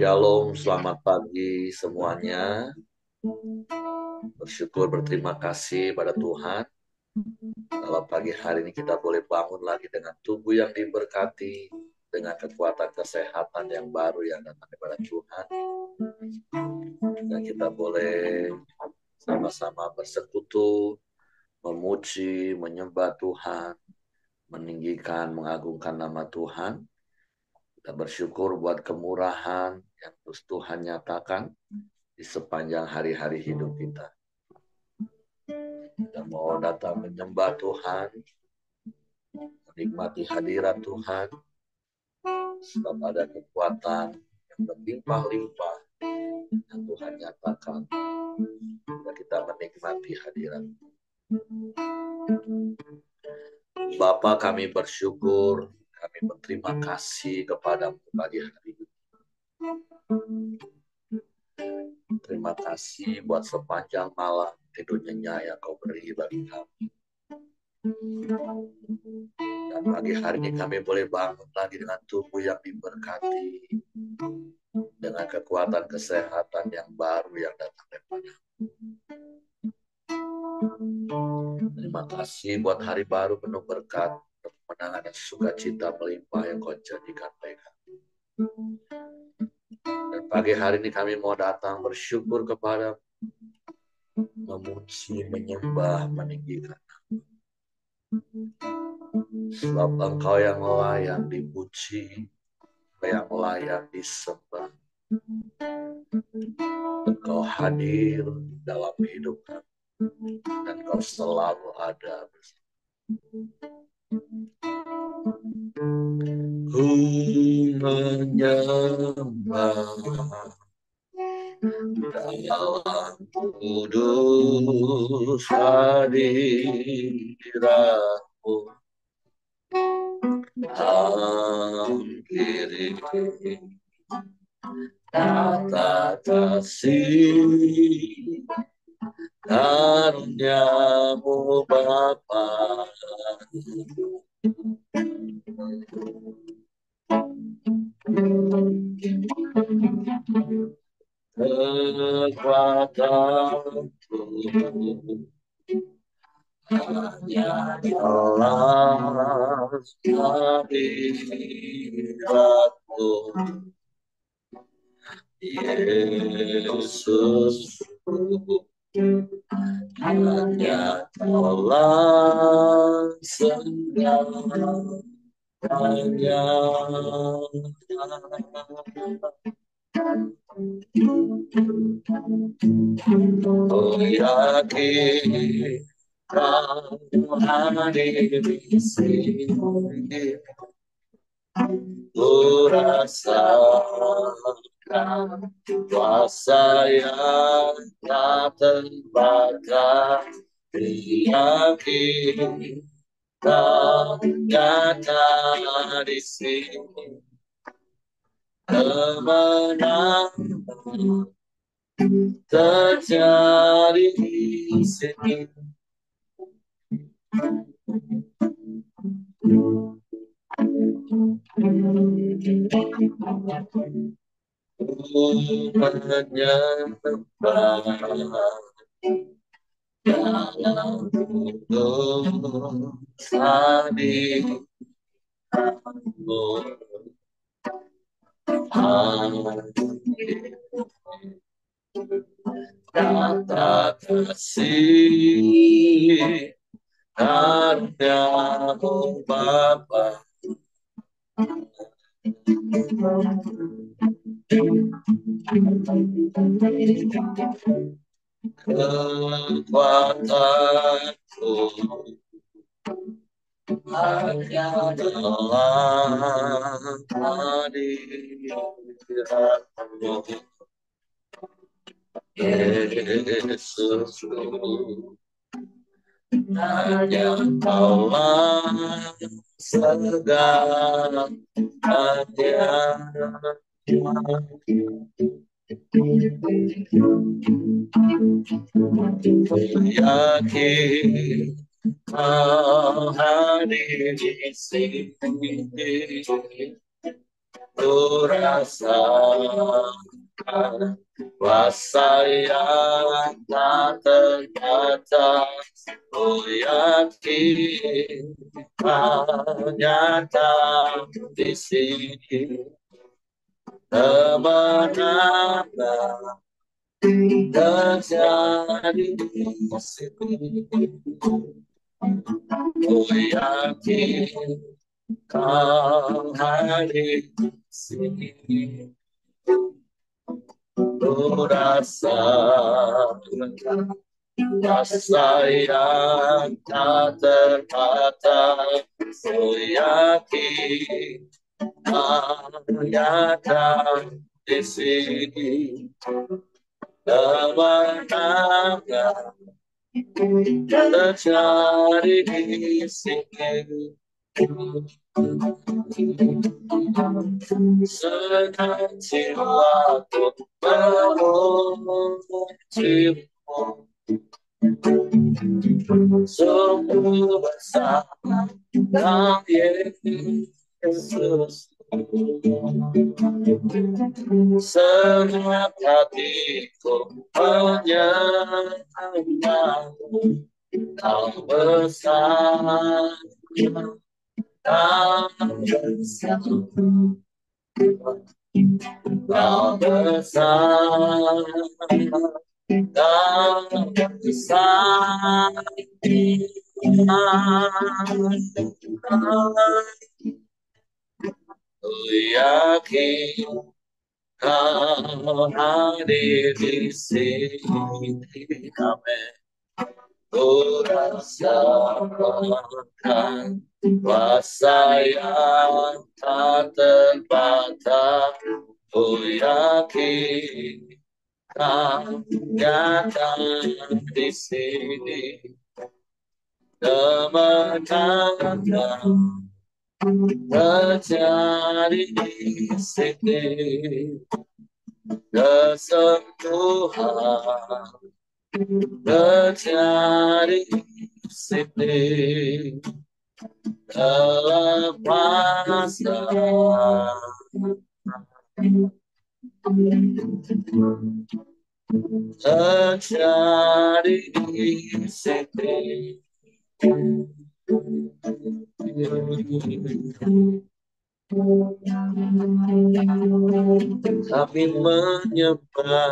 Shalom, selamat pagi semuanya. Bersyukur, berterima kasih pada Tuhan. Kalau pagi hari ini kita boleh bangun lagi dengan tubuh yang diberkati, dengan kekuatan kesehatan yang baru yang datang daripada Tuhan. Dan kita boleh sama-sama bersekutu, memuji, menyembah Tuhan, meninggikan, mengagungkan nama Tuhan. Kita bersyukur buat kemurahan yang terus Tuhan nyatakan di sepanjang hari-hari hidup kita. Kita mau datang menyembah Tuhan, menikmati hadirat Tuhan, sebab ada kekuatan yang berlimpah-limpah yang Tuhan nyatakan. Dan kita menikmati hadirat. Bapa, kami bersyukur, kami berterima kasih kepadamu pagi hari ini. Terima kasih buat sepanjang malam tidur nyenyak yang kau beri bagi kami. Dan pagi hari ini kami boleh bangun lagi dengan tubuh yang diberkati, dengan kekuatan kesehatan yang baru yang datang daripada. Terima kasih buat hari baru penuh berkat, kemenangan dan sukacita melimpah yang kau jadikan mereka. Dan pagi hari ini kami mau datang bersyukur kepada, memuji, menyembah, meninggikan. Sebab Engkau yang layak dipuji, yang layak disembah. Engkau hadir dalam hidup kami, dan Engkau selalu ada bersama. Ku menyembah dalam kudus hadiratmu, hampiri kata kasih karuniamu Bapa. Kekuatanku hanya dalam hadiratmu, Yesus. Hanya dalam segalanya. Oh yakin kamu hadir di sini, ku rasakan kuasa yang tak terbatas. Yakin kau nyata di sini, kemenangan terjadi di sini. Ku menyembah dalam kudus hadiratmu, kata kasih karuniamu Bapa. Kekuatanku hanya dalam hadiratmu, Yesus. Hanya dalam segalanya. Yakin kau hadir di sini, ku rasakan kuasa yang tak terbatas. Ku yakin nyata di sini kemenangan terjadi di sini. Ku yakin kau hadir di sini. Ku rasakan rasa yang tak terbatas. Ku yakin nyata di sini kemenangan terjadi di sini. Senang jiwaku memujimu, sungguh bersama dengan Yesus. Senang hatiku menyembahmu, kau bersama, kau bersama, kau bersama, kau bersama. Ku yakin kau hadir di sini. Amin. Ku rasakan kuasa yang tak terbatas. Ku yakin kau nyata di sini. Kemenangan terjadi di sini. Kesembuhan terjadi di sini. Kelepasan terjadi di sini. Kami menyembah,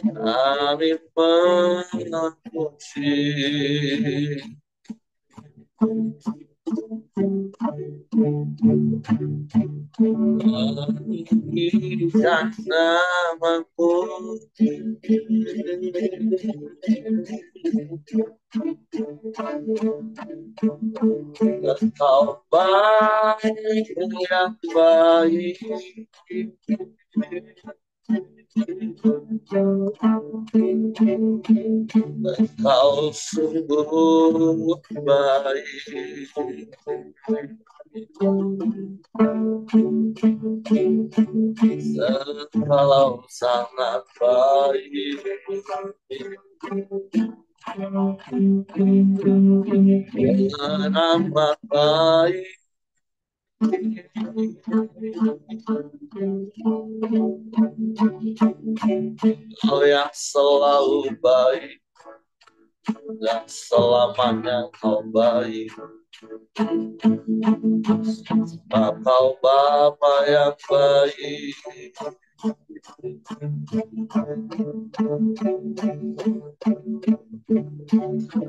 kami memuji, meninggikan namamu. Engkau baik yang baik, Engkau sungguh baik. Engkau sangat baik, dengan amat baik. Kau yang selalu baik dan selamanya kau baik. Kau Bapa yang baik,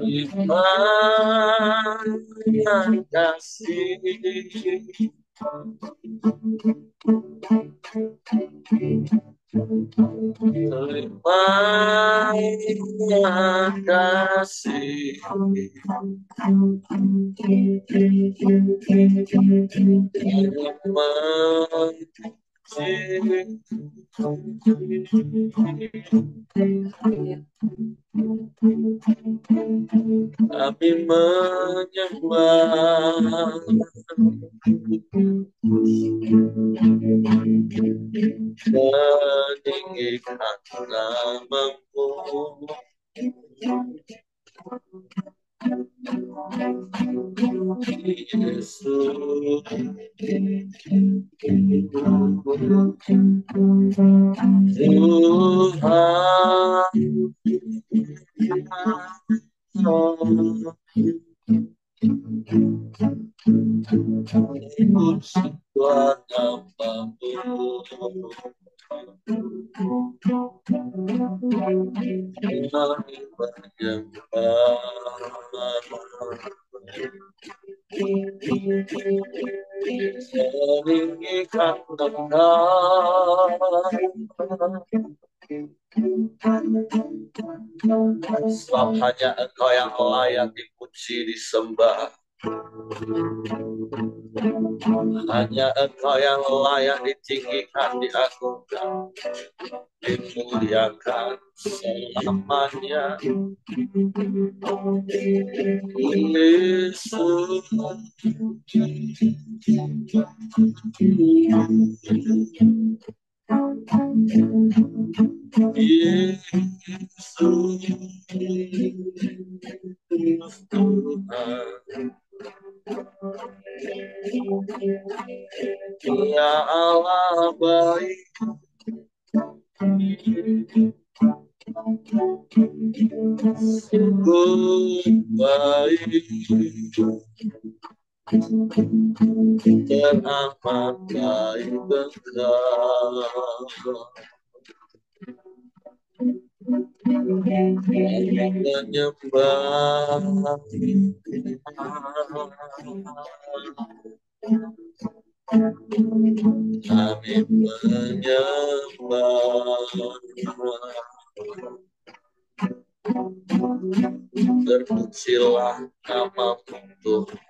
Iman yang kasih, terima kasih. Kami menyembah, meninggikan namamu. Yesus Tuhan, sebuah namamu, kami meninggikan Engkau, sebab hanya Engkau yang layak dipuji, disembah. Hanya Engkau yang layak ditinggikan, diagungkan, dimuliakan selamanya. Yesus, Yesus Tuhan, Ya Allah baik, sungguh baik, teramat baik Engkau. Kami menyembah, kami menyembah. Terpujilah namamu Tuhan,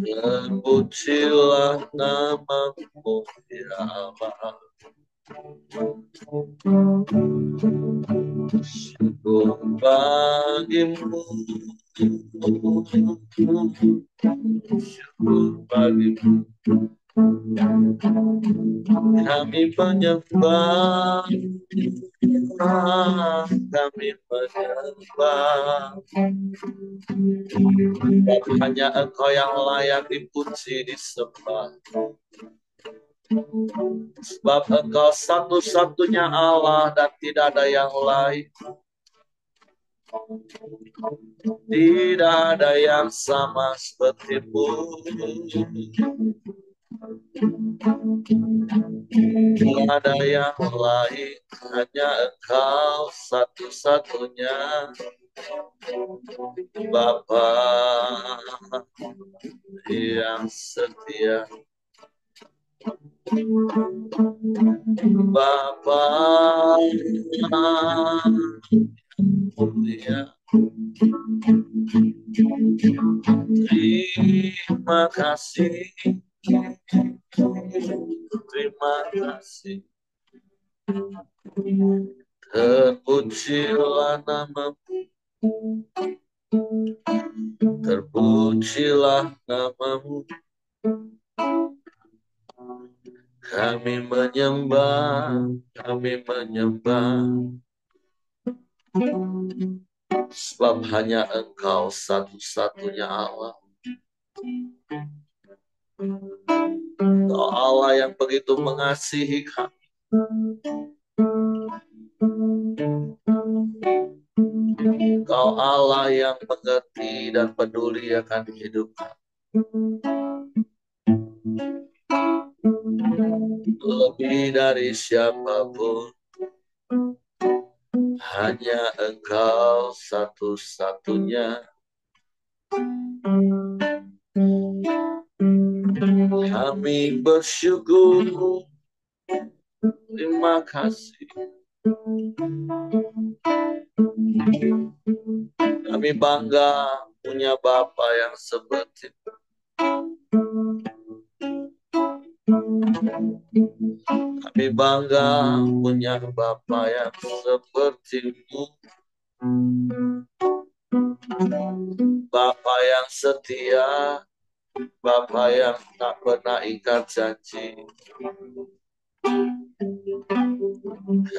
terpujilah namamu ya Allah. Syukur bagimu, syukur bagimu, kami menyembah, kami menyembah. Hanya Engkau yang layak dipuji, disembah. Sebab Engkau satu-satunya Allah dan tidak ada yang lain. Tidak ada yang sama seperti-Mu. Tidak ada yang lain, hanya Engkau satu-satunya Bapa yang setia. Bapa mulia, terima kasih, terima kasih. Terpujilah namamu, terpujilah namamu. Kami menyembah, kami menyembah. Sebab hanya Engkau satu-satunya Allah. Engkau Allah yang begitu mengasihi kami. Engkau Allah yang mengerti dan peduli akan hidup kami. Lebih dari siapapun, hanya Engkau satu-satunya. Kami bersyukur, terima kasih. Kami bangga punya Bapa yang seperti itu. Kami bangga punya Bapa yang seperti-Mu. Bapa yang setia, Bapa yang tak pernah ingkar janji.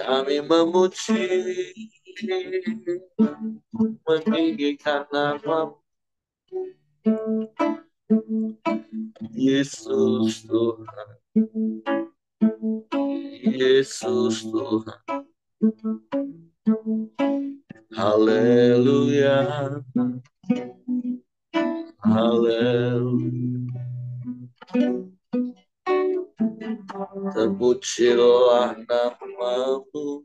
Kami memuji, meninggikan nama Yesus Tuhan, Yesus Tuhan. Haleluya, haleluya. Terpujilah namamu,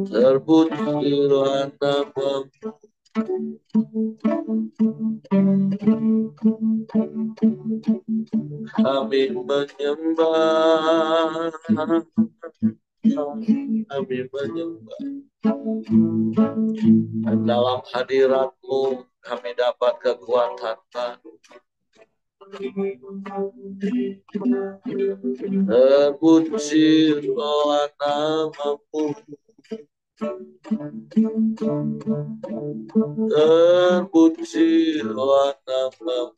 terpujilah namamu. Kami menyembah, kami menyembah. Dan dalam hadirat-Mu kami dapat kekuatan baru. Terpujilah namamu, terpujilah namamu.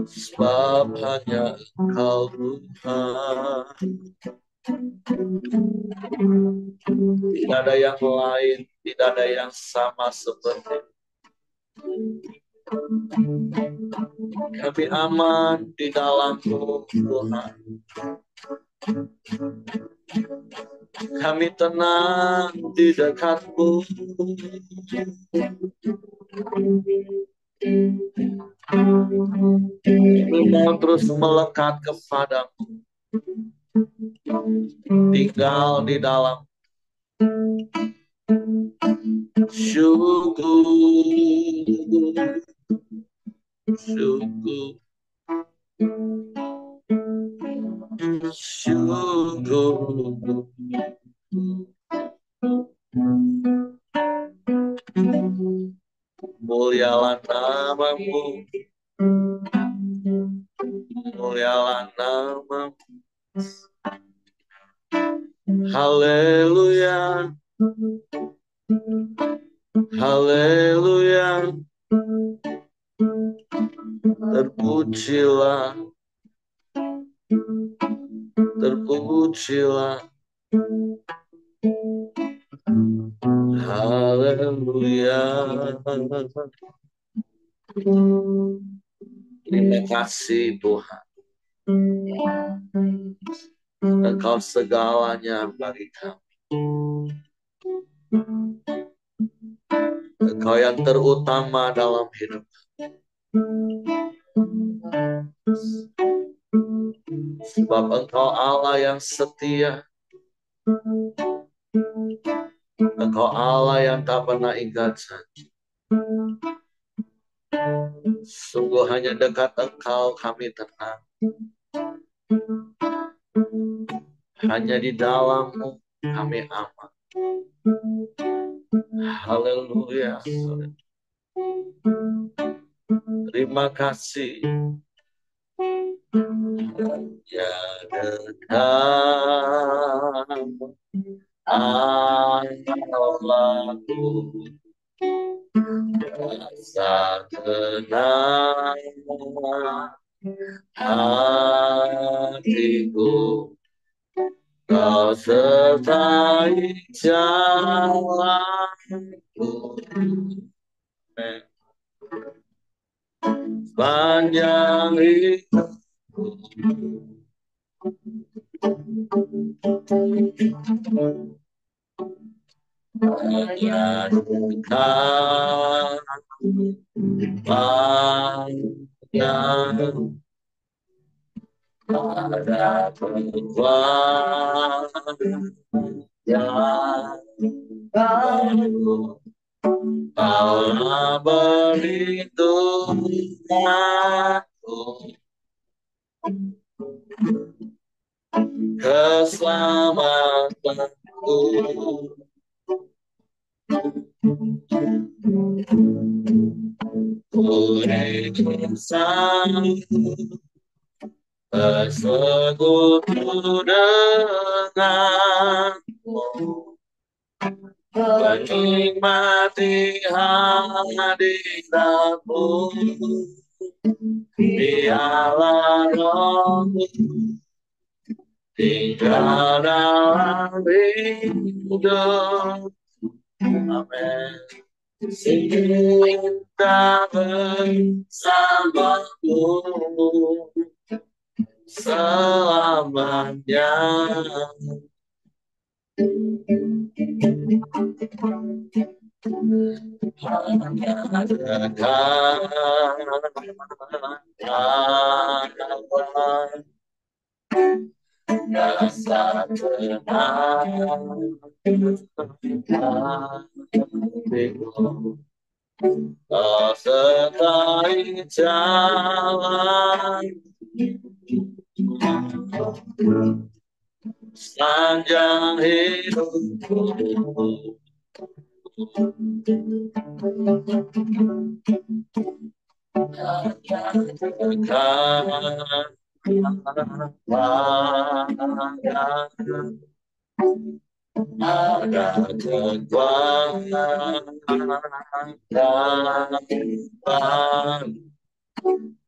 Sebab hanya Engkau Tuhan, tidak ada yang lain, tidak ada yang sama seperti. Kami aman di dalam-Mu Tuhan, kami tenang di dekat-Mu. Kami mau terus melekat kepada-Mu, tinggal di dalam. Syukur, syukur, syukur. Mulialah namamu, mulialah namamu. Haleluya, haleluya. Terpujilah, terpujilah. Haleluya. Terima kasih Tuhan. Engkau segalanya bagi kami. Engkau yang terutama dalam hidup. Sebab Engkau Allah yang setia. Engkau Allah yang tak pernah ingkar janji. Sungguh hanya dekat Engkau kami tenang. Hanya di dalam-Mu kami aman. Haleluya. Terima kasih. Hanya dekat Allahku, rasa tenang hatiku. Kau sertai jalanku. Sepanjang hidupku. Hanya dekat pandang. Ada kekuatan yang baru. Kaulah perlindunganku, keselamatanku. Ku ingin sanggup bersekutu denganmu, menikmati hadiratmu. Biarlah rohmu tinggal dalam hidup. Amin. Cinta bersamamu selamanya. Rasa tenang kau sertai jalan sepanjang hidupku. Ada kekuatan,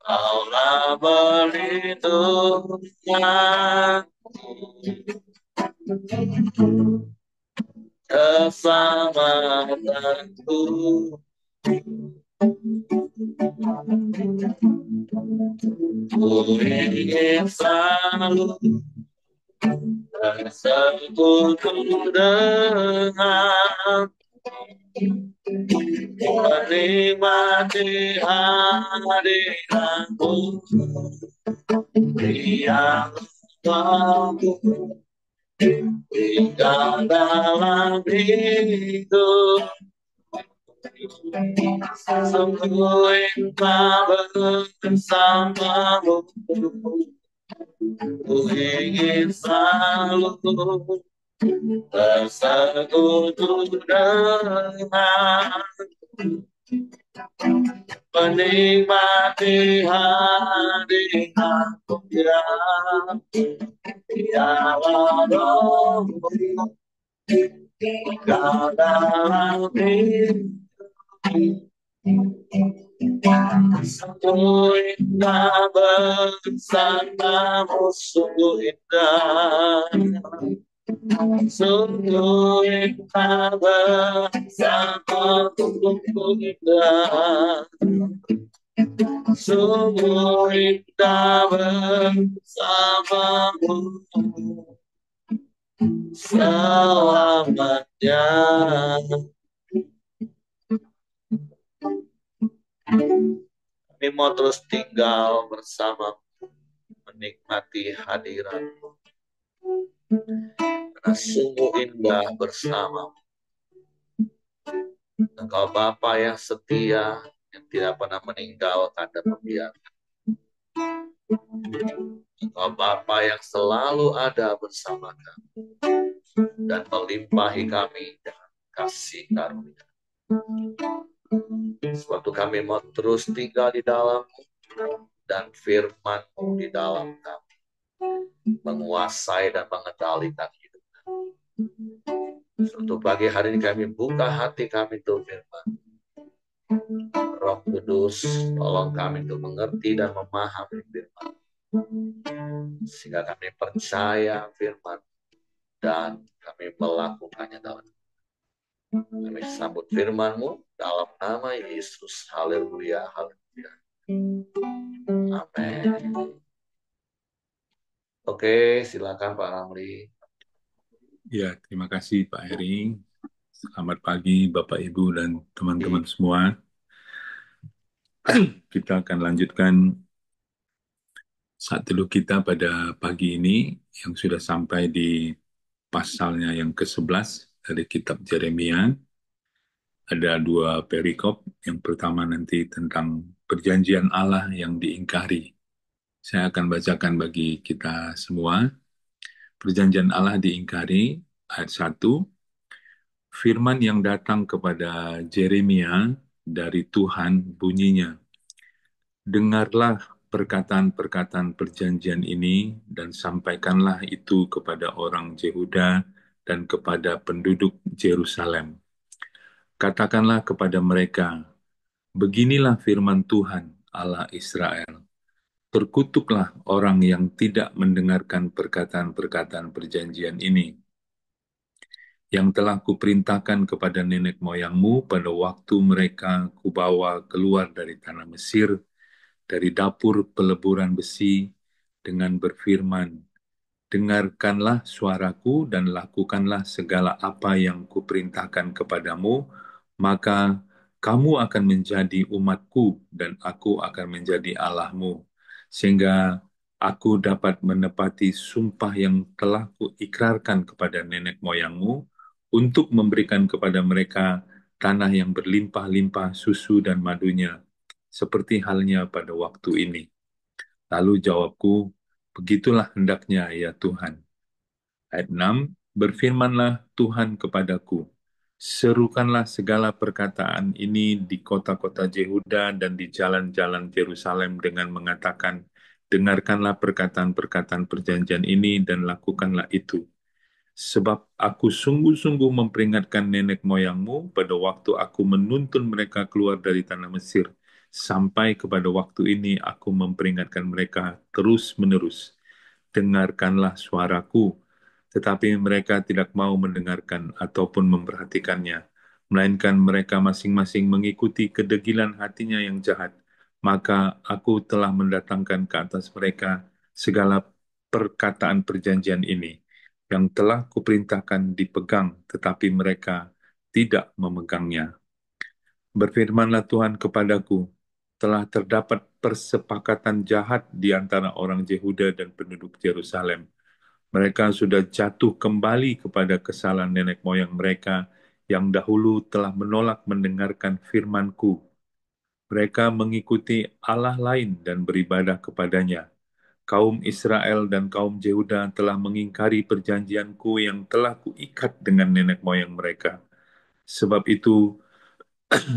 Allah berlindungan keselamatanku. Ku ingin selalu bersekutu dengan, menikmati hadiratmu yang mampu tinggal dalam hidup. Sungguh indah bersamamu, ku ingin selalu bersekutu dengan, menikmati hadiratmu yang tiada rohmu tinggal dalam hidup. Sungguh indah bersamamu, sungguh indah. Sungguh indah bersamamu, sungguh indah. Sungguh indah bersamamu selamanya. Kami mau terus tinggal bersama, menikmati hadirat-Mu. Karena sungguh indah bersama. Engkau Bapa yang setia, yang tidak pernah meninggalkan dan membiarkan. Engkau Bapa yang selalu ada bersama kami dan melimpahi kami dengan kasih karunia. Suatu kami mau terus tinggal di dalam-Mu dan firman-Mu di dalam kami, menguasai dan mengendalikan hidup kami. Suatu pagi hari ini kami buka hati kami untuk firman. Roh Kudus, tolong kami untuk mengerti dan memahami firman, sehingga kami percaya firman dan kami melakukannya dalam. Kami sambut firman-Mu dalam nama Yesus. Haleluya, haleluya. Amin. Oke, silakan Pak Ramli. Ya, terima kasih Pak Heri. Selamat pagi Bapak Ibu dan teman-teman semua. Kita akan lanjutkan saat teduh kita pada pagi ini yang sudah sampai di pasalnya yang ke-11 dari kitab Yeremia. Ada dua perikop. Yang pertama nanti tentang perjanjian Allah yang diingkari. Saya akan bacakan bagi kita semua. Perjanjian Allah diingkari, ayat 1. Firman yang datang kepada Yeremia dari Tuhan bunyinya, dengarlah perkataan-perkataan perjanjian ini dan sampaikanlah itu kepada orang Yehuda dan kepada penduduk Yerusalem. Katakanlah kepada mereka, beginilah firman Tuhan, Allah Israel. Terkutuklah orang yang tidak mendengarkan perkataan-perkataan perjanjian ini, yang telah kuperintahkan kepada nenek moyangmu pada waktu mereka kubawa keluar dari tanah Mesir, dari dapur peleburan besi, dengan berfirman, dengarkanlah suaraku dan lakukanlah segala apa yang kuperintahkan kepadamu, maka kamu akan menjadi umatku dan aku akan menjadi Allahmu, sehingga aku dapat menepati sumpah yang telah kuikrarkan kepada nenek moyangmu untuk memberikan kepada mereka tanah yang berlimpah-limpah susu dan madunya, seperti halnya pada waktu ini. Lalu jawabku, begitulah hendaknya ya Tuhan. Ayat 6, berfirmanlah Tuhan kepadaku, serukanlah segala perkataan ini di kota-kota Yehuda dan di jalan-jalan Yerusalem dengan mengatakan, dengarkanlah perkataan-perkataan perjanjian ini dan lakukanlah itu. Sebab aku sungguh-sungguh memperingatkan nenek moyangmu pada waktu aku menuntun mereka keluar dari tanah Mesir. Sampai kepada waktu ini aku memperingatkan mereka terus-menerus. Dengarkanlah suaraku, tetapi mereka tidak mau mendengarkan ataupun memperhatikannya, melainkan mereka masing-masing mengikuti kedegilan hatinya yang jahat. Maka aku telah mendatangkan ke atas mereka segala perkataan perjanjian ini, yang telah kuperintahkan dipegang, tetapi mereka tidak memegangnya. Berfirmanlah Tuhan kepadaku, telah terdapat persepakatan jahat di antara orang Yehuda dan penduduk Yerusalem. Mereka sudah jatuh kembali kepada kesalahan nenek moyang mereka yang dahulu telah menolak mendengarkan firman-Ku. Mereka mengikuti Allah lain dan beribadah kepadanya. Kaum Israel dan kaum Yehuda telah mengingkari perjanjianku yang telah kuikat dengan nenek moyang mereka. Sebab itu,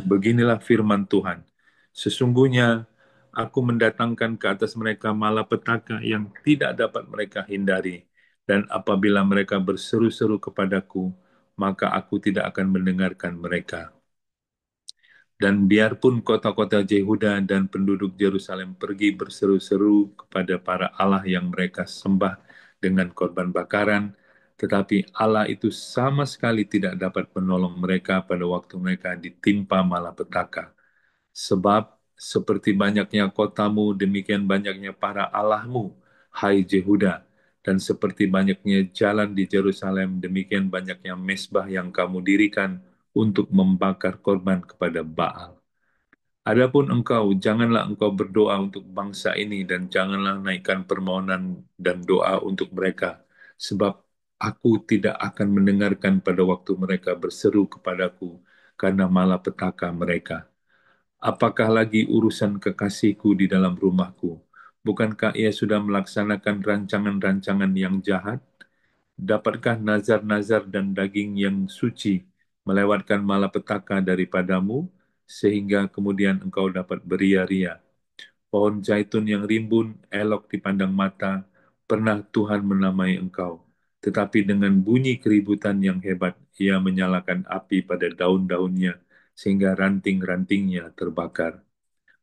beginilah firman Tuhan. Sesungguhnya aku mendatangkan ke atas mereka malapetaka yang tidak dapat mereka hindari. Dan apabila mereka berseru-seru kepadaku, maka aku tidak akan mendengarkan mereka. Dan biarpun kota-kota Yehuda dan penduduk Yerusalem pergi berseru-seru kepada para Allah yang mereka sembah dengan korban bakaran, tetapi Allah itu sama sekali tidak dapat menolong mereka pada waktu mereka ditimpa malapetaka. Sebab seperti banyaknya kotamu, demikian banyaknya para allahmu, hai Yehuda. Dan seperti banyaknya jalan di Yerusalem, demikian banyaknya mesbah yang kamu dirikan untuk membakar korban kepada Baal. Adapun engkau, janganlah engkau berdoa untuk bangsa ini dan janganlah naikkan permohonan dan doa untuk mereka, sebab aku tidak akan mendengarkan pada waktu mereka berseru kepadaku karena malapetaka mereka. Apakah lagi urusan kekasihku di dalam rumahku? Bukankah ia sudah melaksanakan rancangan-rancangan yang jahat? Dapatkah nazar-nazar dan daging yang suci melewatkan malapetaka daripadamu, sehingga kemudian engkau dapat beria-ria? Pohon zaitun yang rimbun, elok dipandang mata, pernah Tuhan menamai engkau. Tetapi dengan bunyi keributan yang hebat, ia menyalakan api pada daun-daunnya, sehingga ranting-rantingnya terbakar.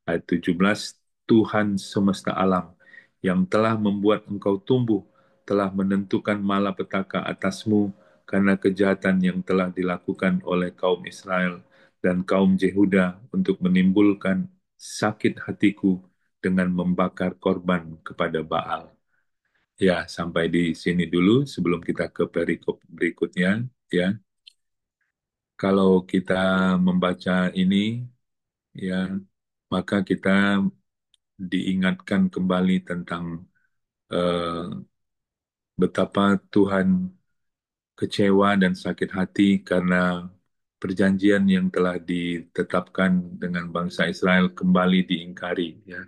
Ayat 17, Tuhan semesta alam yang telah membuat engkau tumbuh, telah menentukan malapetaka atasmu karena kejahatan yang telah dilakukan oleh kaum Israel dan kaum Yehuda untuk menimbulkan sakit hatiku dengan membakar korban kepada Baal. Ya, sampai di sini dulu sebelum kita ke perikop berikutnya. Ya, kalau kita membaca ini, ya, maka kita diingatkan kembali tentang eh, betapa Tuhan kecewa dan sakit hati karena perjanjian yang telah ditetapkan dengan bangsa Israel kembali diingkari. Ya,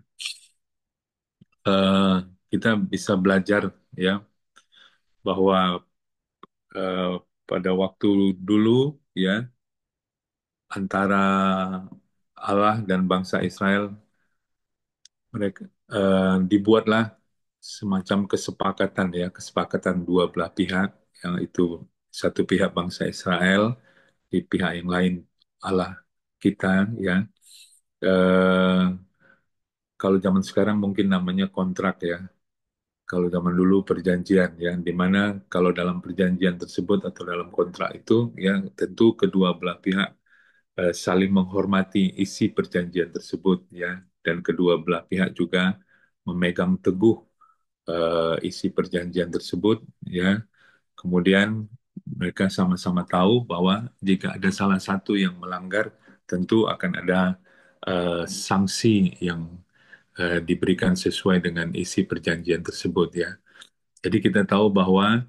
Eh, kita bisa belajar ya bahwa eh, pada waktu dulu ya antara Allah dan bangsa Israel mereka dibuatlah semacam kesepakatan ya, kesepakatan dua belah pihak, yang itu satu pihak bangsa Israel, di pihak yang lain Allah kita ya. Eh, kalau zaman sekarang mungkin namanya kontrak ya. Kalau zaman dulu perjanjian ya, di mana kalau dalam perjanjian tersebut atau dalam kontrak itu ya tentu kedua belah pihak saling menghormati isi perjanjian tersebut ya, dan kedua belah pihak juga memegang teguh isi perjanjian tersebut ya. Kemudian mereka sama-sama tahu bahwa jika ada salah satu yang melanggar, tentu akan ada sanksi yang diberikan sesuai dengan isi perjanjian tersebut ya. Jadi kita tahu bahwa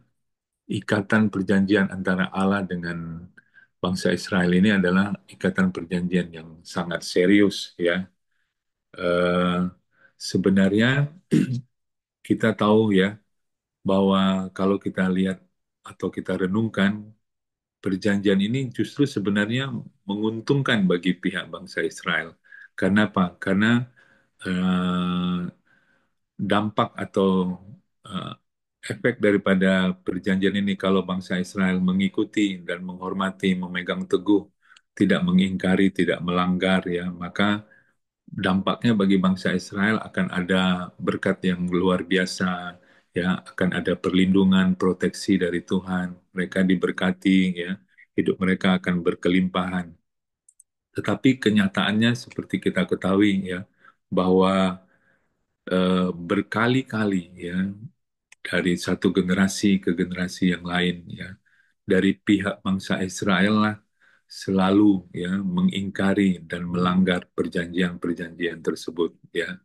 ikatan perjanjian antara Allah dengan bangsa Israel ini adalah ikatan perjanjian yang sangat serius ya. Eh, Sebenarnya kita tahu ya bahwa kalau kita lihat atau kita renungkan, perjanjian ini justru sebenarnya menguntungkan bagi pihak bangsa Israel. Karena apa? Karena eh, dampak atau eh, efek daripada perjanjian ini kalau bangsa Israel mengikuti dan menghormati, memegang teguh, tidak mengingkari, tidak melanggar ya, maka dampaknya bagi bangsa Israel akan ada berkat yang luar biasa ya, akan ada perlindungan, proteksi dari Tuhan. Mereka diberkati ya, hidup mereka akan berkelimpahan. Tetapi kenyataannya seperti kita ketahui ya, bahwa berkali-kali ya dari satu generasi ke generasi yang lain ya, dari pihak bangsa Israel lah selalu ya mengingkari dan melanggar perjanjian-perjanjian tersebut ya,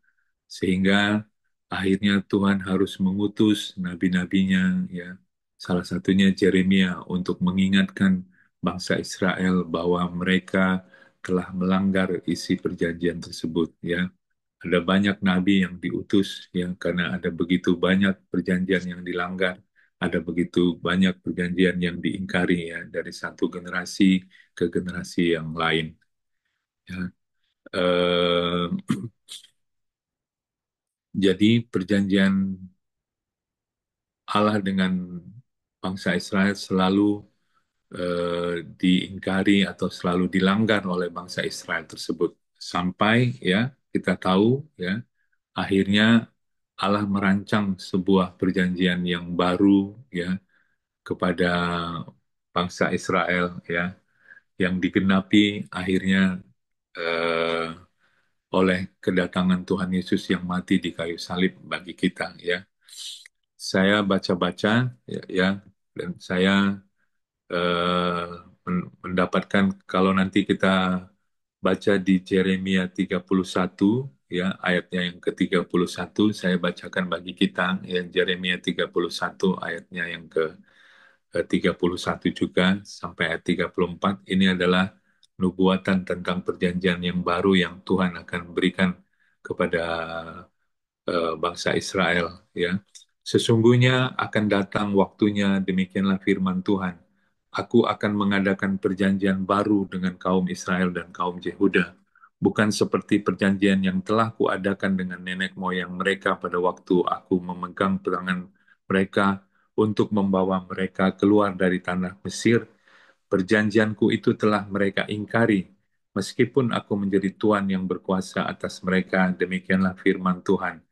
sehingga akhirnya Tuhan harus mengutus nabi-nabinya ya, salah satunya Yeremia untuk mengingatkan bangsa Israel bahwa mereka telah melanggar isi perjanjian tersebut ya. Ada banyak nabi yang diutus ya, karena ada begitu banyak perjanjian yang dilanggar, ada begitu banyak perjanjian yang diingkari ya dari satu generasi ke generasi yang lain ya. Eh, jadi perjanjian Allah dengan bangsa Israel selalu diingkari atau selalu dilanggar oleh bangsa Israel tersebut sampai ya kita tahu ya akhirnya Allah merancang sebuah perjanjian yang baru ya kepada bangsa Israel ya yang digenapi akhirnya eh, oleh kedatangan Tuhan Yesus yang mati di kayu salib bagi kita ya. Saya baca-baca ya, dan saya eh, mendapatkan kalau nanti kita baca di Yeremia 31 ya ayatnya yang ke-31 saya bacakan bagi kita ya Yeremia 31 ayatnya yang ke-31 juga sampai ayat 34 ini adalah nubuatan tentang perjanjian yang baru yang Tuhan akan berikan kepada bangsa Israel ya. Sesungguhnya akan datang waktunya, demikianlah firman Tuhan. Aku akan mengadakan perjanjian baru dengan kaum Israel dan kaum Yehuda, bukan seperti perjanjian yang telah kuadakan dengan nenek moyang mereka pada waktu aku memegang tangan mereka untuk membawa mereka keluar dari tanah Mesir. Perjanjianku itu telah mereka ingkari, meskipun aku menjadi Tuhan yang berkuasa atas mereka, demikianlah firman Tuhan.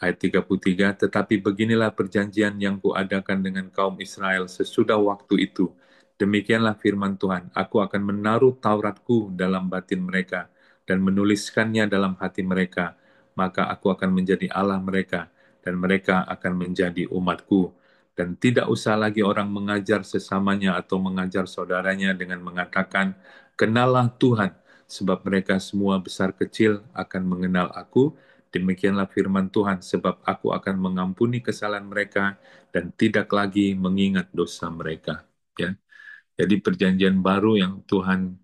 Ayat 33, tetapi beginilah perjanjian yang kuadakan dengan kaum Israel sesudah waktu itu. Demikianlah firman Tuhan, aku akan menaruh Tauratku dalam batin mereka dan menuliskannya dalam hati mereka. Maka aku akan menjadi Allah mereka dan mereka akan menjadi umatku. Dan tidak usah lagi orang mengajar sesamanya atau mengajar saudaranya dengan mengatakan, kenallah Tuhan, sebab mereka semua besar kecil akan mengenal aku. Demikianlah firman Tuhan, sebab aku akan mengampuni kesalahan mereka dan tidak lagi mengingat dosa mereka. Ya, jadi perjanjian baru yang Tuhan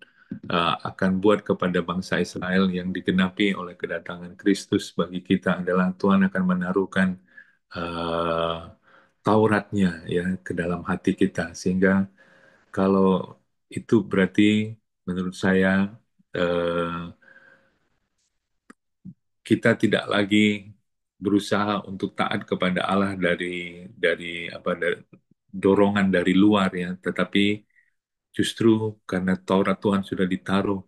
akan buat kepada bangsa Israel yang digenapi oleh kedatangan Kristus bagi kita adalah Tuhan akan menaruhkan uh, Tauratnya ya ke dalam hati kita, sehingga kalau itu berarti menurut saya uh, kita tidak lagi berusaha untuk taat kepada Allah dari apa dorongan dari luar ya, tetapi justru karena Taurat Tuhan sudah ditaruh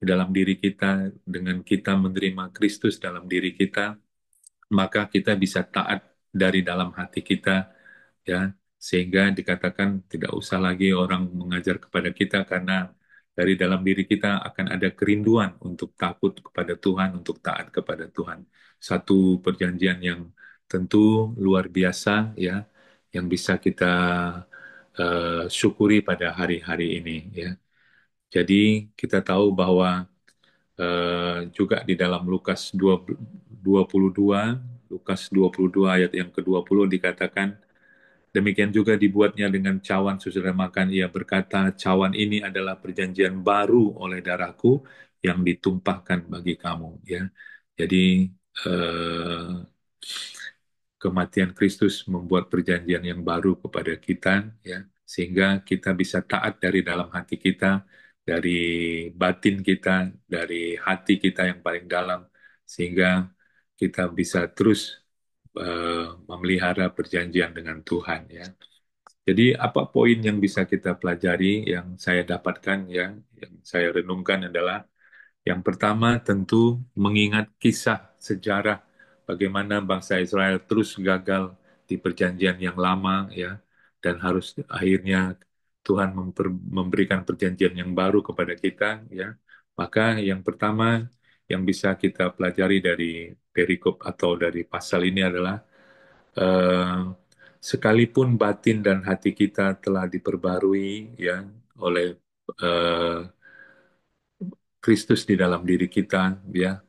di dalam diri kita, dengan kita menerima Kristus dalam diri kita, maka kita bisa taat dari dalam hati kita, ya, sehingga dikatakan tidak usah lagi orang mengajar kepada kita karena dari dalam diri kita akan ada kerinduan untuk takut kepada Tuhan, untuk taat kepada Tuhan. Satu perjanjian yang tentu luar biasa, ya, yang bisa kita syukuri pada hari-hari ini, ya. Jadi kita tahu bahwa juga di dalam Lukas 22, Lukas 22 ayat yang ke-20 dikatakan, demikian juga dibuatnya dengan cawan sesudah makan. Ia berkata, cawan ini adalah perjanjian baru oleh darahku yang ditumpahkan bagi kamu. Ya, jadi eh, kematian Kristus membuat perjanjian yang baru kepada kita, ya, sehingga kita bisa taat dari dalam hati kita, dari batin kita, dari hati kita yang paling dalam, sehingga kita bisa terus memelihara perjanjian dengan Tuhan, ya. Jadi apa poin yang bisa kita pelajari yang saya dapatkan, ya, yang saya renungkan adalah yang pertama tentu mengingat kisah sejarah bagaimana bangsa Israel terus gagal di perjanjian yang lama, ya, dan harus akhirnya Tuhan memberikan perjanjian yang baru kepada kita, ya. Maka yang pertama yang bisa kita pelajari dari perikop atau dari pasal ini adalah eh, sekalipun batin dan hati kita telah diperbarui, ya, oleh eh, Kristus di dalam diri kita, ya.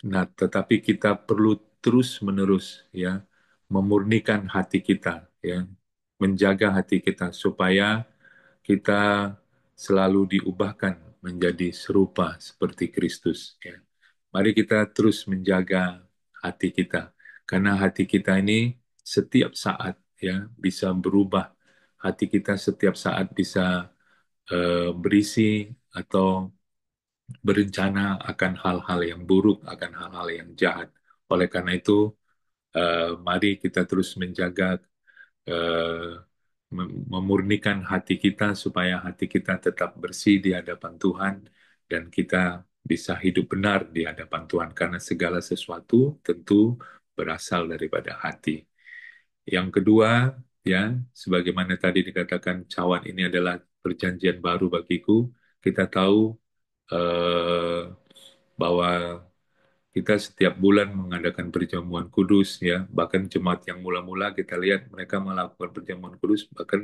Nah, tetapi kita perlu terus-menerus, ya, memurnikan hati kita, ya, menjaga hati kita supaya kita selalu diubahkan menjadi serupa seperti Kristus, ya. Mari kita terus menjaga hati kita, karena hati kita ini setiap saat, ya, bisa berubah. Hati kita setiap saat bisa berisi atau berencana akan hal-hal yang buruk, akan hal-hal yang jahat. Oleh karena itu, mari kita terus menjaga, eh, memurnikan hati kita supaya hati kita tetap bersih di hadapan Tuhan dan kita bisa hidup benar di hadapan Tuhan karena segala sesuatu tentu berasal daripada hati. Yang kedua, ya, sebagaimana tadi dikatakan cawan ini adalah perjanjian baru bagiku, kita tahu eh, bahwa kita setiap bulan mengadakan perjamuan kudus, ya, bahkan jemaat yang mula-mula kita lihat mereka melakukan perjamuan kudus bahkan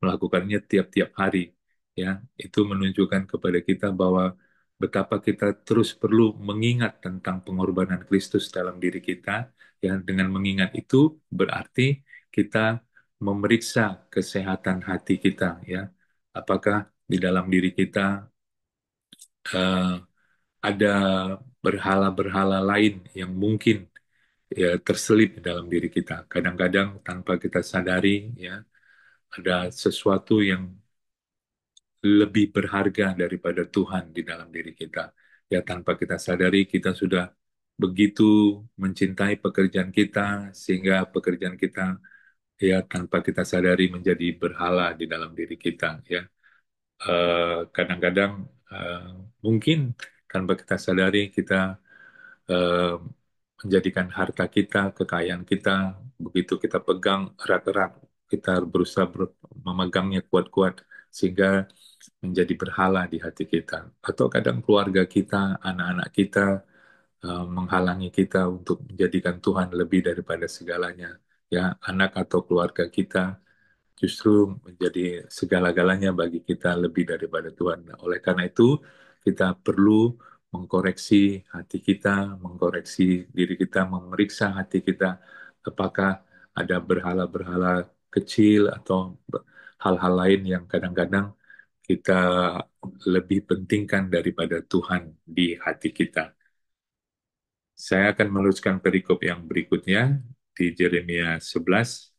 melakukannya tiap-tiap hari, ya. Itu menunjukkan kepada kita bahwa betapa kita terus perlu mengingat tentang pengorbanan Kristus dalam diri kita, ya. Dengan mengingat itu berarti kita memeriksa kesehatan hati kita, ya. Apakah di dalam diri kita eh, ada berhala-berhala lain yang mungkin, ya, terselip di dalam diri kita. Kadang-kadang tanpa kita sadari, ya, ada sesuatu yang lebih berharga daripada Tuhan di dalam diri kita. Ya, tanpa kita sadari kita sudah begitu mencintai pekerjaan kita sehingga pekerjaan kita, ya, tanpa kita sadari menjadi berhala di dalam diri kita, ya. Kadang-kadang eh, mungkin tanpa kita sadari kita eh, menjadikan harta kita, kekayaan kita, begitu kita pegang erat-erat, kita berusaha memegangnya kuat-kuat sehingga menjadi berhala di hati kita. Atau kadang keluarga kita, anak-anak kita menghalangi kita untuk menjadikan Tuhan lebih daripada segalanya. Ya, anak atau keluarga kita justru menjadi segala-galanya bagi kita lebih daripada Tuhan. Nah, oleh karena itu, kita perlu mengkoreksi hati kita, mengkoreksi diri kita, memeriksa hati kita, apakah ada berhala-berhala kecil atau hal-hal lain yang kadang-kadang kita lebih pentingkan daripada Tuhan di hati kita. Saya akan meneruskan perikop yang berikutnya di Yeremia 11.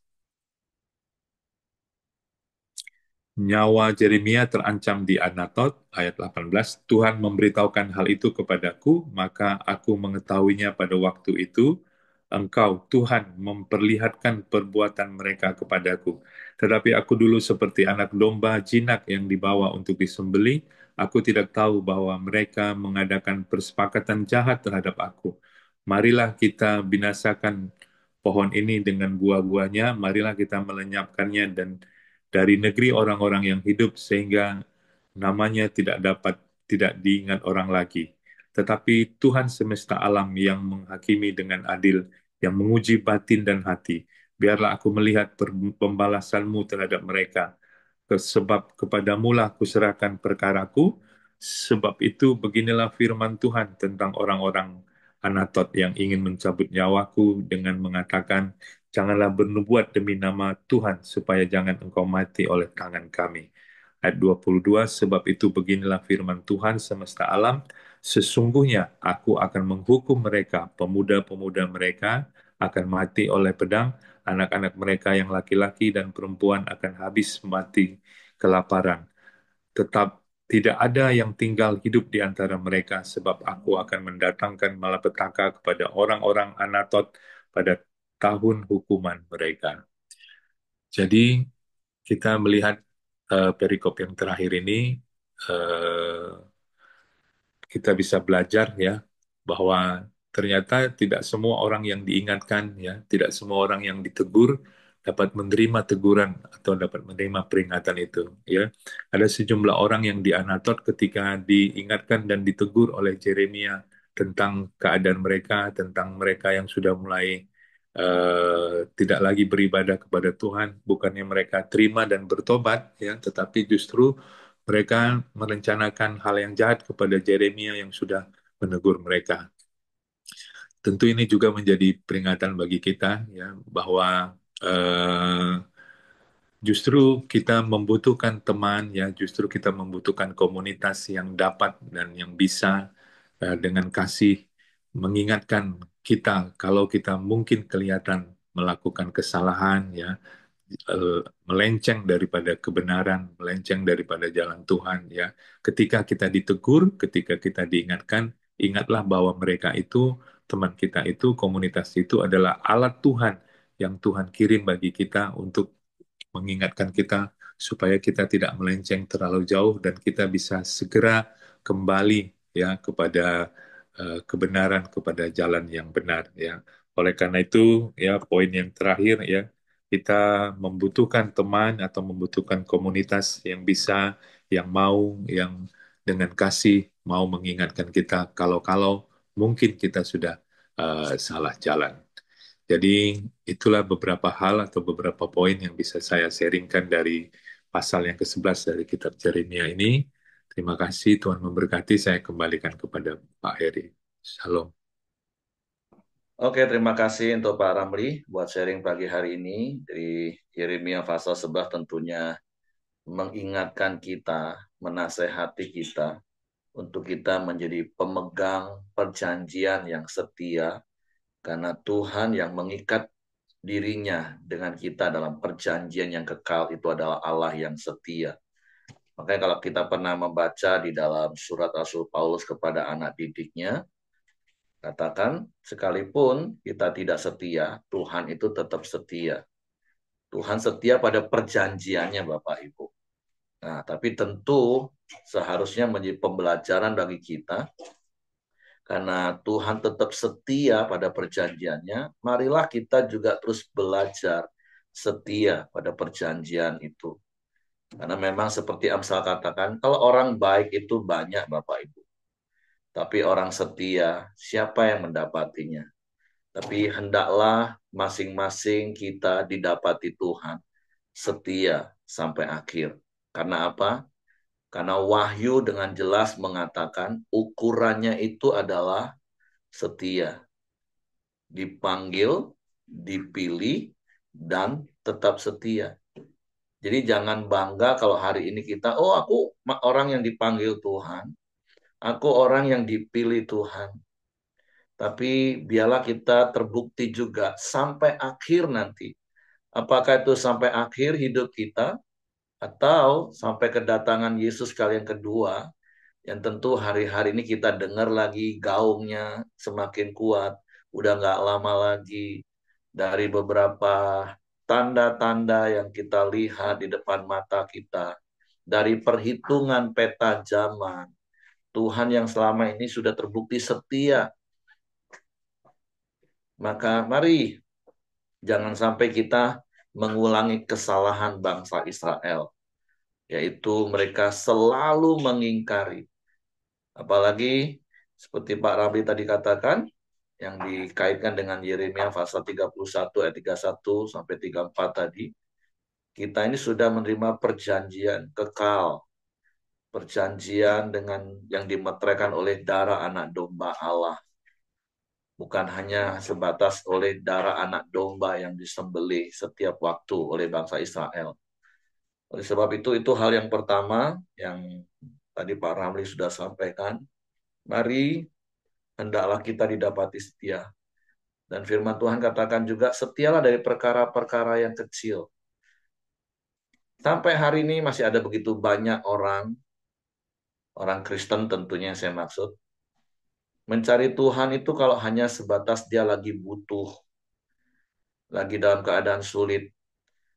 Nyawa Jeremia terancam di Anatot, ayat 18. Tuhan memberitahukan hal itu kepadaku, maka aku mengetahuinya pada waktu itu. Engkau, Tuhan, memperlihatkan perbuatan mereka kepadaku. Tetapi aku dulu seperti anak domba jinak yang dibawa untuk disembelih. Aku tidak tahu bahwa mereka mengadakan persepakatan jahat terhadap aku. Marilah kita binasakan pohon ini dengan buah-buahnya, marilah kita melenyapkannya dan dari negeri orang-orang yang hidup sehingga namanya tidak diingat orang lagi. Tetapi Tuhan semesta alam yang menghakimi dengan adil, yang menguji batin dan hati. Biarlah aku melihat pembalasanmu terhadap mereka. Sebab kepadamulah kuserahkan perkaraku, sebab itu beginilah firman Tuhan tentang orang-orang Anatot yang ingin mencabut nyawaku dengan mengatakan, janganlah bernubuat demi nama Tuhan, supaya jangan engkau mati oleh tangan kami. Ayat 22, sebab itu beginilah firman Tuhan semesta alam, sesungguhnya aku akan menghukum mereka, pemuda-pemuda mereka akan mati oleh pedang, anak-anak mereka yang laki-laki dan perempuan akan habis mati kelaparan. Tetap tidak ada yang tinggal hidup di antara mereka, sebab aku akan mendatangkan malapetaka kepada orang-orang Anatot pada tahun hukuman mereka. Jadi kita melihat perikop yang terakhir ini, eh, kita bisa belajar ya bahwa ternyata tidak semua orang yang diingatkan ya, tidak semua orang yang ditegur dapat menerima teguran atau dapat menerima peringatan itu ya. Ada sejumlah orang yang dianatot ketika diingatkan dan ditegur oleh Yeremia tentang keadaan mereka, tentang mereka yang sudah mulai tidak lagi beribadah kepada Tuhan, bukannya mereka terima dan bertobat ya, tetapi justru mereka merencanakan hal yang jahat kepada Yeremia yang sudah menegur mereka. Tentu ini juga menjadi peringatan bagi kita ya bahwa justru kita membutuhkan teman ya, justru kita membutuhkan komunitas yang dapat dan yang bisa dengan kasih mengingatkan kita kalau kita mungkin kelihatan melakukan kesalahan ya, melenceng daripada kebenaran, melenceng daripada jalan Tuhan ya. Ketika kita ditegur, ketika kita diingatkan, ingatlah bahwa mereka itu, teman kita itu, komunitas itu adalah alat Tuhan yang Tuhan kirim bagi kita untuk mengingatkan kita supaya kita tidak melenceng terlalu jauh dan kita bisa segera kembali ya kepada kebenaran, kepada jalan yang benar ya. Oleh karena itu ya poin yang terakhir ya, kita membutuhkan teman atau membutuhkan komunitas yang bisa, yang mau, yang dengan kasih mau mengingatkan kita kalau-kalau mungkin kita sudah salah jalan. Jadi itulah beberapa hal atau beberapa poin yang bisa saya sharingkan dari pasal yang ke-11 dari kitab Yeremia ini. Terima kasih, Tuhan memberkati. Saya kembalikan kepada Pak Heri. Shalom. Oke, terima kasih untuk Pak Ramli buat sharing pagi hari ini dari Yeremia pasal 11 tentunya mengingatkan kita, menasehati kita untuk kita menjadi pemegang perjanjian yang setia karena Tuhan yang mengikat dirinya dengan kita dalam perjanjian yang kekal itu adalah Allah yang setia. Makanya kalau kita pernah membaca di dalam surat Rasul Paulus kepada anak didiknya, katakan sekalipun kita tidak setia, Tuhan itu tetap setia. Tuhan setia pada perjanjiannya Bapak Ibu. Nah, tapi tentu seharusnya menjadi pembelajaran bagi kita karena Tuhan tetap setia pada perjanjiannya, marilah kita juga terus belajar setia pada perjanjian itu. Karena memang seperti Amsal katakan, kalau orang baik itu banyak Bapak Ibu. Tapi orang setia, siapa yang mendapatinya? Tapi hendaklah masing-masing kita didapati Tuhan setia sampai akhir. Karena apa? Karena Wahyu dengan jelas mengatakan ukurannya itu adalah setia. Dipanggil, dipilih, dan tetap setia. Jadi jangan bangga kalau hari ini kita, oh aku orang yang dipanggil Tuhan, aku orang yang dipilih Tuhan. Tapi biarlah kita terbukti juga sampai akhir nanti. Apakah itu sampai akhir hidup kita atau sampai kedatangan Yesus kali yang kedua, yang tentu hari-hari ini kita dengar lagi gaungnya semakin kuat, udah nggak lama lagi dari beberapa tanda-tanda yang kita lihat di depan mata kita. dari perhitungan peta zaman. Tuhan yang selama ini sudah terbukti setia. Maka mari jangan sampai kita mengulangi kesalahan bangsa Israel, yaitu mereka selalu mengingkari. Apalagi seperti Pak Ramli tadi katakan, yang dikaitkan dengan Yeremia pasal 31 ayat 31 sampai 34 tadi, kita ini sudah menerima perjanjian kekal, perjanjian dengan yang dimeteraikan oleh darah anak domba Allah, bukan hanya sebatas oleh darah anak domba yang disembelih setiap waktu oleh bangsa Israel. Oleh sebab itu hal yang pertama yang tadi Pak Ramli sudah sampaikan. Mari hendaklah kita didapati setia. Dan firman Tuhan katakan juga, setialah dari perkara-perkara yang kecil. Sampai hari ini masih ada begitu banyak orang Kristen tentunya yang saya maksud, mencari Tuhan itu kalau hanya sebatas dia lagi butuh, lagi dalam keadaan sulit.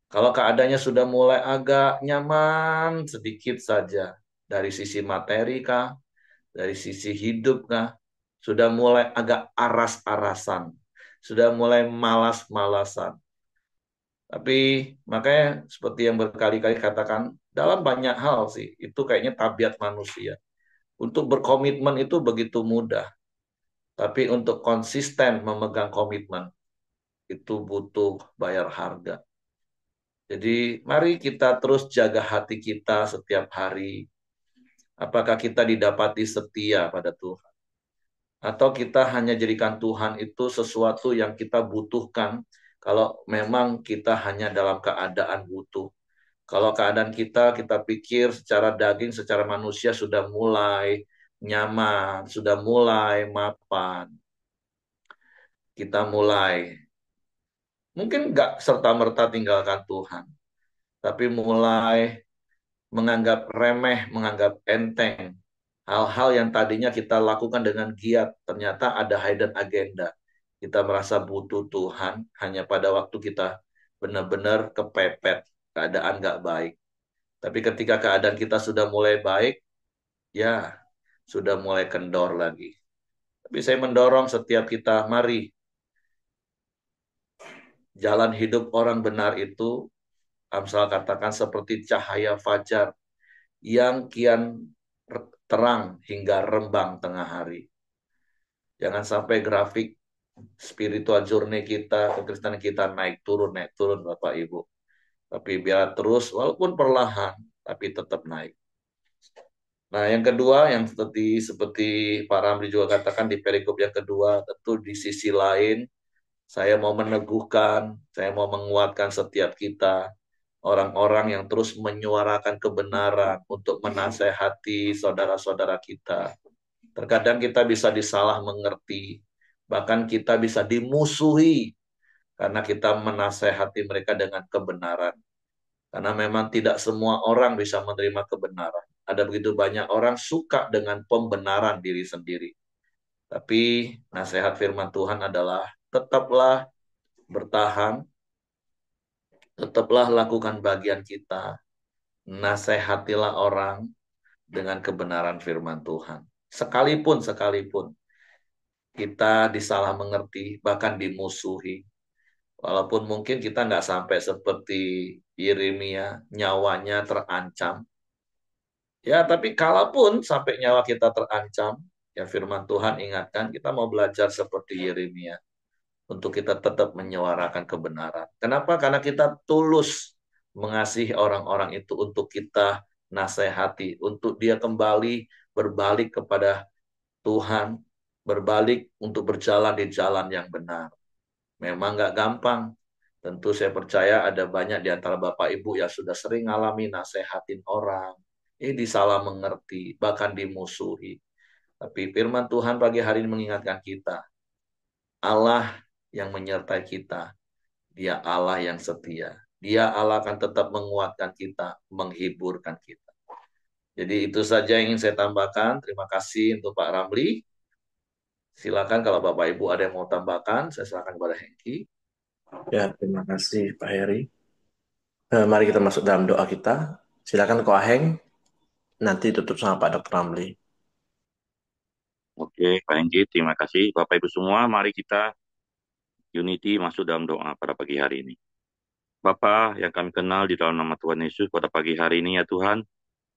Kalau keadaannya sudah mulai agak nyaman sedikit saja, dari sisi materi kah, dari sisi hidup kah, sudah mulai agak aras-arasan, sudah mulai malas-malasan. Tapi makanya seperti yang berkali-kali katakan, dalam banyak hal sih, itu kayaknya tabiat manusia. Untuk berkomitmen itu begitu mudah. Tapi untuk konsisten memegang komitmen, itu butuh bayar harga. Jadi mari kita terus jaga hati kita setiap hari. Apakah kita didapati setia pada Tuhan? Atau kita hanya jadikan Tuhan itu sesuatu yang kita butuhkan kalau memang kita hanya dalam keadaan butuh. Kalau keadaan kita pikir secara daging, secara manusia sudah mulai nyaman, sudah mulai mapan. Kita mulai, mungkin nggak serta-merta tinggalkan Tuhan, tapi mulai menganggap remeh, menganggap enteng. Hal-hal yang tadinya kita lakukan dengan giat, ternyata ada hidden agenda. Kita merasa butuh Tuhan, hanya pada waktu kita benar-benar kepepet, keadaan nggak baik. Tapi ketika keadaan kita sudah mulai baik, ya sudah mulai kendor lagi. Tapi saya mendorong setiap kita, mari jalan hidup orang benar itu, Amsal katakan seperti cahaya fajar yang kian terang hingga rembang tengah hari. Jangan sampai grafik spiritual journey kita, kekristenan kita naik turun, Bapak Ibu. Tapi biar terus, walaupun perlahan, tapi tetap naik. Nah, yang kedua, yang seperti Pak Ramli juga katakan di perikop yang kedua, tentu di sisi lain, saya mau meneguhkan, saya mau menguatkan setiap kita, orang-orang yang terus menyuarakan kebenaran untuk menasehati saudara-saudara kita. Terkadang kita bisa disalah mengerti, bahkan kita bisa dimusuhi karena kita menasehati mereka dengan kebenaran. Karena memang tidak semua orang bisa menerima kebenaran. Ada begitu banyak orang suka dengan pembenaran diri sendiri. Tapi nasihat firman Tuhan adalah tetaplah bertahan, tetaplah lakukan bagian kita, nasihatilah orang dengan kebenaran firman Tuhan. Sekalipun kita disalah mengerti, bahkan dimusuhi. Walaupun mungkin kita nggak sampai seperti Yeremia, nyawanya terancam. Ya, tapi kalaupun sampai nyawa kita terancam, ya firman Tuhan ingatkan, kita mau belajar seperti Yeremia. Untuk kita tetap menyuarakan kebenaran. Kenapa? Karena kita tulus mengasihi orang-orang itu untuk kita nasihati, untuk dia kembali berbalik kepada Tuhan, berbalik untuk berjalan di jalan yang benar. Memang nggak gampang. Tentu saya percaya ada banyak di antara Bapak Ibu yang sudah sering ngalami nasehatin orang, disalah mengerti, bahkan dimusuhi. Tapi firman Tuhan pagi hari ini mengingatkan kita, Allah yang menyertai kita, Dia Allah yang setia. Dia Allah akan tetap menguatkan kita, menghiburkan kita. Jadi itu saja yang ingin saya tambahkan. Terima kasih untuk Pak Ramli. Silakan kalau Bapak Ibu ada yang mau tambahkan, saya silakan kepada Hengki. Ya, terima kasih Pak Heri. Mari kita masuk dalam doa kita. Silakan Ko Aheng, nanti tutup sama Pak Dr. Ramli. Oke, Pak Enji, terima kasih. Bapak Ibu semua, mari kita unity masuk dalam doa pada pagi hari ini. Bapa yang kami kenal di dalam nama Tuhan Yesus pada pagi hari ini ya Tuhan,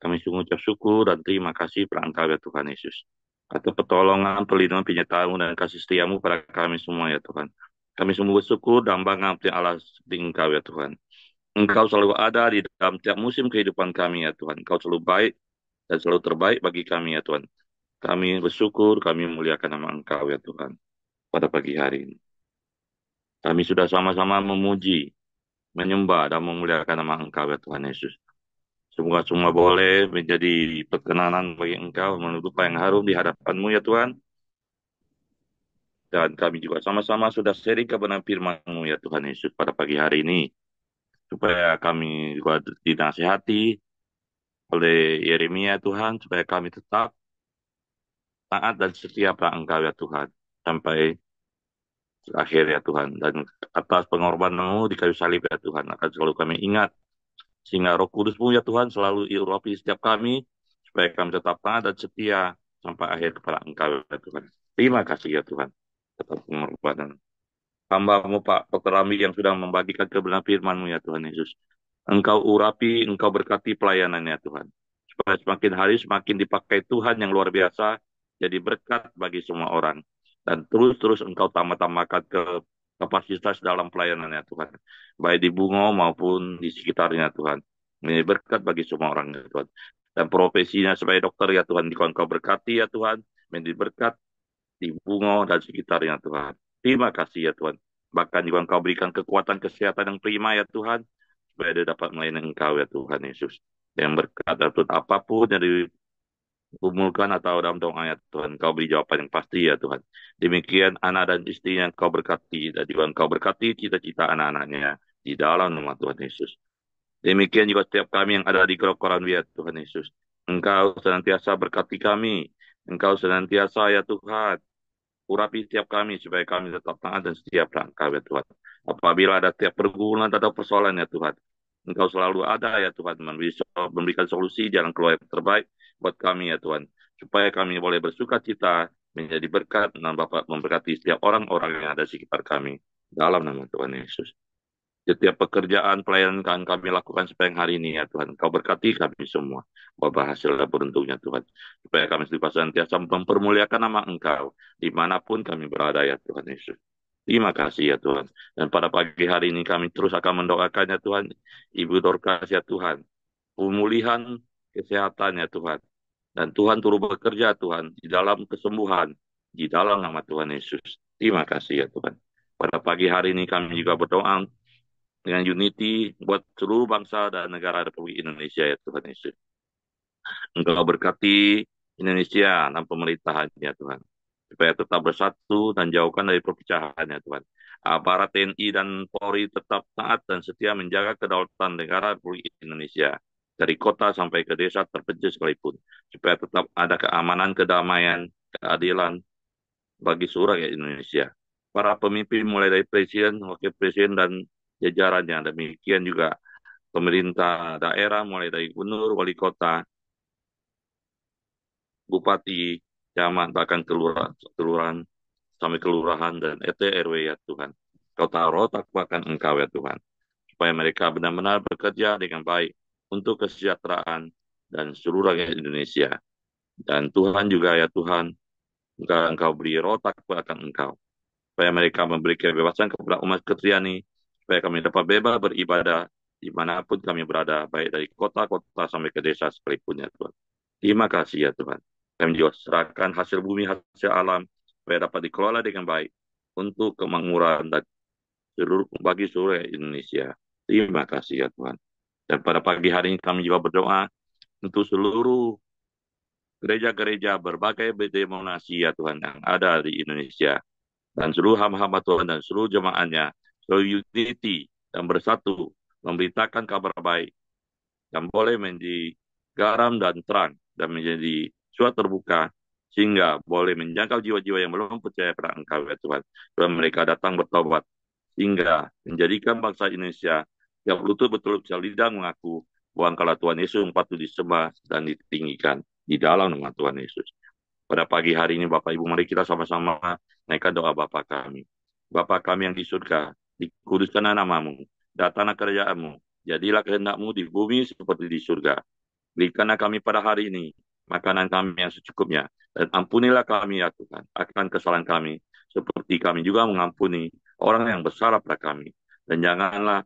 kami sungguh ucap syukur dan terima kasih pada Engkau ya Tuhan Yesus. Atas pertolongan, perlindungan, penyertaan dan kasih setiamu pada kami semua ya Tuhan. Kami sungguh bersyukur dan bangga seperti Allah seperti Engkau ya Tuhan. Engkau selalu ada di dalam tiap musim kehidupan kami ya Tuhan. Engkau selalu baik dan selalu terbaik bagi kami ya Tuhan. Kami bersyukur, kami memuliakan nama Engkau ya Tuhan pada pagi hari ini. Kami sudah sama-sama memuji, menyembah, dan memuliakan nama Engkau ya Tuhan Yesus. Semoga semua boleh menjadi perkenanan bagi Engkau, menutup yang harum di hadapan-Mu ya Tuhan. Dan kami juga sama-sama sudah sharing kebenaran firman-Mu ya Tuhan Yesus pada pagi hari ini. Supaya kami juga dinasihati oleh Yeremia Tuhan, supaya kami tetap taat dan setia pada Engkau ya Tuhan. Sampai akhir ya Tuhan. Dan atas pengorbanan-Mu di kayu salib ya Tuhan, akan selalu kami ingat. Sehingga Roh Kudus-Mu ya Tuhan selalu urapi setiap kami, supaya kami tetap taat dan setia sampai akhir kepada Engkau ya Tuhan. Terima kasih ya Tuhan atas pengorbanan. Hamba-Mu Pak Dr. Ramli yang sudah membagikan kebenaran firman-Mu ya Tuhan Yesus. Engkau urapi, Engkau berkati pelayanannya Tuhan. Supaya semakin hari semakin dipakai Tuhan yang luar biasa, jadi berkat bagi semua orang. Dan terus-terus Engkau tambah-tambahkan ke kapasitas dalam pelayanannya Tuhan. Baik di Bungo maupun di sekitarnya Tuhan. Menjadi berkat bagi semua orang ya Tuhan. Dan profesinya sebagai dokter ya Tuhan, Engkau berkati ya Tuhan. Menjadi berkat di Bungo dan sekitarnya Tuhan. Terima kasih ya Tuhan. Bahkan juga Engkau berikan kekuatan kesehatan yang prima ya Tuhan, supaya dia dapat melayani Engkau ya Tuhan Yesus. Yang berkat dan apapun yang digumulkan atau dalam doa ya Tuhan, Engkau beri jawaban yang pasti ya Tuhan. Demikian anak dan istri yang Engkau berkati, dan juga Engkau berkati cita-cita anak-anaknya di dalam nama Tuhan Yesus. Demikian juga setiap kami yang ada di kerokoran ya Tuhan Yesus. Engkau senantiasa berkati kami. Engkau senantiasa ya Tuhan urapi setiap kami supaya kami tetap taat dan setia pada Engkau ya Tuhan. Apabila ada tiap pergumulan atau persoalan ya Tuhan, Engkau selalu ada ya Tuhan, memberikan solusi jalan keluar yang terbaik buat kami ya Tuhan. Supaya kami boleh bersuka cita, menjadi berkat, dan Bapak memberkati setiap orang-orang yang ada di sekitar kami. Dalam nama Tuhan Yesus. Setiap pekerjaan pelayanan yang kami lakukan sepanjang hari ini ya Tuhan. Kau berkati kami semua. Bapak hasil dan beruntungnya Tuhan. Supaya kami senantiasa mempermuliakan nama Engkau. Dimanapun kami berada ya Tuhan Yesus. Terima kasih ya Tuhan. Dan pada pagi hari ini kami terus akan mendoakan ya Tuhan. Ibu Dorcas ya Tuhan. Pemulihan kesehatan ya Tuhan. Dan Tuhan turut bekerja Tuhan. Di dalam kesembuhan. Di dalam nama Tuhan Yesus. Terima kasih ya Tuhan. Pada pagi hari ini kami juga berdoa dengan unity buat seluruh bangsa dan negara Republik Indonesia ya Tuhan Yesus. Engkau berkati Indonesia dan pemerintahannya Tuhan. Supaya tetap bersatu dan jauhkan dari perpecahan ya Tuhan. Aparat TNI dan Polri tetap taat dan setia menjaga kedaulatan negara Republik Indonesia. Dari kota sampai ke desa terpencil sekalipun. Supaya tetap ada keamanan, kedamaian, keadilan bagi seluruh rakyat Indonesia. Para pemimpin mulai dari Presiden, Wakil Presiden, dan jajarannya. Demikian juga pemerintah daerah mulai dari gubernur, wali kota, bupati, camat, bahkan kelurahan sampai kelurahan dan RT RW ya Tuhan. Kau taruh takwakan Engkau ya Tuhan. Supaya mereka benar-benar bekerja dengan baik untuk kesejahteraan dan seluruh rakyat Indonesia. Dan Tuhan juga ya Tuhan, Engkau beri roh takwa akan Engkau. Supaya mereka memberi kebebasan kepada umat Kristiani, supaya kami dapat bebas beribadah dimanapun kami berada, baik dari kota-kota sampai ke desa sekalipun ya Tuhan. Terima kasih ya Tuhan. Kami juga serahkan hasil bumi, hasil alam, supaya dapat dikelola dengan baik untuk kemakmuran dan bagi seluruh Indonesia. Terima kasih ya Tuhan. Dan pada pagi hari ini kami juga berdoa untuk seluruh gereja-gereja berbagai denominasi ya Tuhan yang ada di Indonesia. Dan seluruh hamba-hamba Tuhan dan seluruh jemaatnya selalu unity dan bersatu memberitakan kabar baik dan boleh menjadi garam dan terang dan menjadi suatu terbuka sehingga boleh menjangkau jiwa-jiwa yang belum percaya pada Engkau ya Tuhan. Dan mereka datang bertobat sehingga menjadikan bangsa Indonesia yang lutut betul bisa lidah mengaku Buangkanlah Tuhan Yesus yang patut disembah dan ditinggikan di dalam nama Tuhan Yesus. Pada pagi hari ini Bapak Ibu, mari kita sama-sama naikkan doa Bapa kami. Bapa kami yang di surga, dikuduskanlah namamu, datanglah kerajaan-mu, jadilah kehendak-mu di bumi seperti di surga. Berikanlah kami pada hari ini makanan kami yang secukupnya, dan ampunilah kami ya Tuhan akan kesalahan kami, seperti kami juga mengampuni orang yang bersalah pada kami. Dan janganlah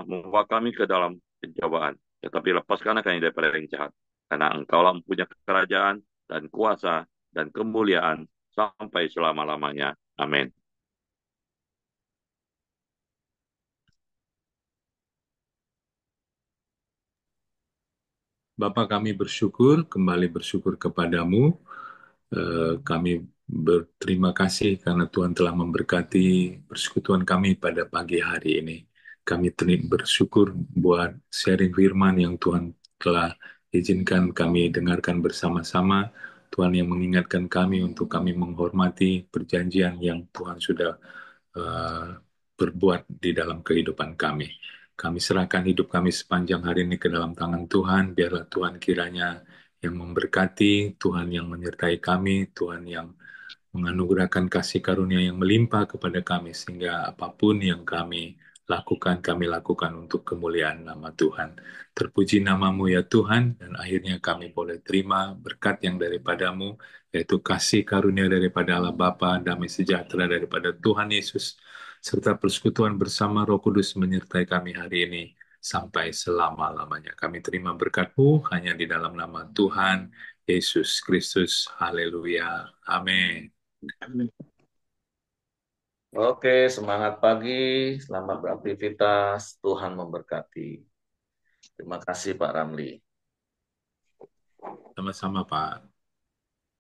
membawa kami ke dalam pencobaan, tetapi lepaskanlah kami daripada yang jahat. Karena Engkaulah mempunyai kerajaan dan kuasa dan kemuliaan sampai selama-lamanya. Amin. Bapa, kami bersyukur, kembali bersyukur kepadamu. Kami berterima kasih karena Tuhan telah memberkati persekutuan kami pada pagi hari ini. Kami bersyukur buat sharing firman yang Tuhan telah izinkan kami dengarkan bersama-sama. Tuhan yang mengingatkan kami untuk kami menghormati perjanjian yang Tuhan sudah uh, berbuat di dalam kehidupan kami. Kami serahkan hidup kami sepanjang hari ini ke dalam tangan Tuhan. Biarlah Tuhan kiranya yang memberkati, Tuhan yang menyertai kami, Tuhan yang menganugerahkan kasih karunia yang melimpah kepada kami, sehingga apapun yang kami lakukan untuk kemuliaan nama Tuhan. Terpuji namamu ya Tuhan, dan akhirnya kami boleh terima berkat yang daripadamu, yaitu kasih karunia daripada Allah Bapa, damai sejahtera daripada Tuhan Yesus, serta persekutuan bersama Roh Kudus menyertai kami hari ini sampai selama-lamanya. Kami terima berkat-Mu hanya di dalam nama Tuhan Yesus Kristus. Haleluya. Amin. Oke, semangat pagi, selamat beraktivitas, Tuhan memberkati. Terima kasih Pak Ramli. Sama-sama, Pak.